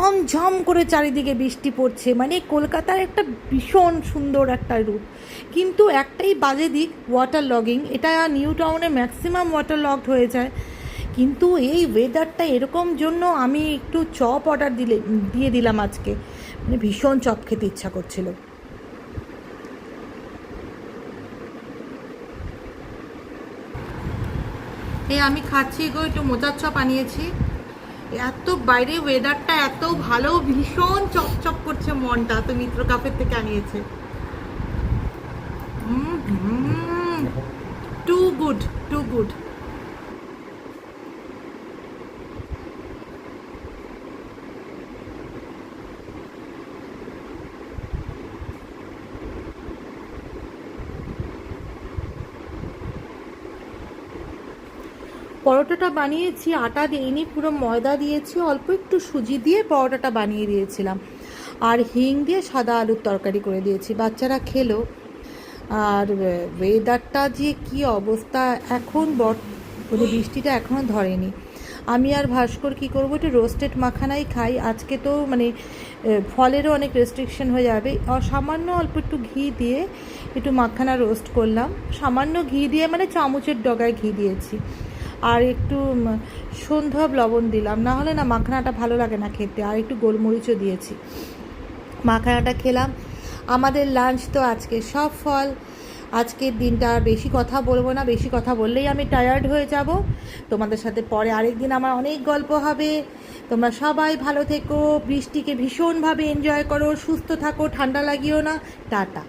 ঝমঝম করে চারিদিকে বৃষ্টি পড়ছে, মানে কলকাতার একটা ভীষণ সুন্দর একটা রূপ। কিন্তু একটাই বাজে দিক, ওয়াটার লগিং। এটা নিউ টাউনে ম্যাক্সিমাম ওয়াটার লগড হয়ে যায়। কিন্তু এই ওয়েদারটা এরকম জন্য আমি একটু চপ অর্ডার দিয়ে দিলাম আজকে, মানে ভীষণ চপ খেতে ইচ্ছা করছিল। এই আমি খাচ্ছি গো, একটু মোচার চপ আনিয়েছি। এত বাইরে ওয়েদারটা এত ভালো, ভীষণ চপচপ করছে মনটা, তো মিত্র কাফের থেকে আনিয়েছে। Too good, too good. পরোটাটা বানিয়েছি, আটা দিইনি, পুরো ময়দা দিয়েছি, অল্প একটু সুজি দিয়ে পরোটাটা বানিয়ে দিয়েছিলাম। আর হিং দিয়ে সাদা আলুর তরকারি করে দিয়েছি, বাচ্চারা খেলো। আর ওয়েদারটা যে কি অবস্থা এখন, মানে বৃষ্টিটা এখনও ধরেনি। আমি আর ভাস্কর কি করবো, একটু রোস্টেড মাখানাই খাই আজকে। তো মানে ফলেরও অনেক রেস্ট্রিকশন হয়ে যাবে। আর সামান্য অল্প একটু ঘি দিয়ে একটু মাখানা রোস্ট করলাম, সামান্য ঘি দিয়ে, মানে চামচের ডগায় ঘি দিয়েছি। আর একটু সন্ধ্যব লবণ দিলাম, না হলে না মাখানাটা ভালো লাগে না খেতে। আর একটু গোলমরিচও দিয়েছি, মাখানাটা খেলাম। আমাদের লাঞ্চ তো আজকে সব ফল। আজকের দিনটা আর বেশি কথা বলবো না, বেশি কথা বললেই আমি টায়ার্ড হয়ে যাব। তোমাদের সাথে পরে আরেকদিন আমার অনেক গল্প হবে। তোমরা সবাই ভালো থেকো, বৃষ্টিকে ভীষণভাবে এনজয় করো, সুস্থ থাকো, ঠান্ডা লাগিও না। টাটা।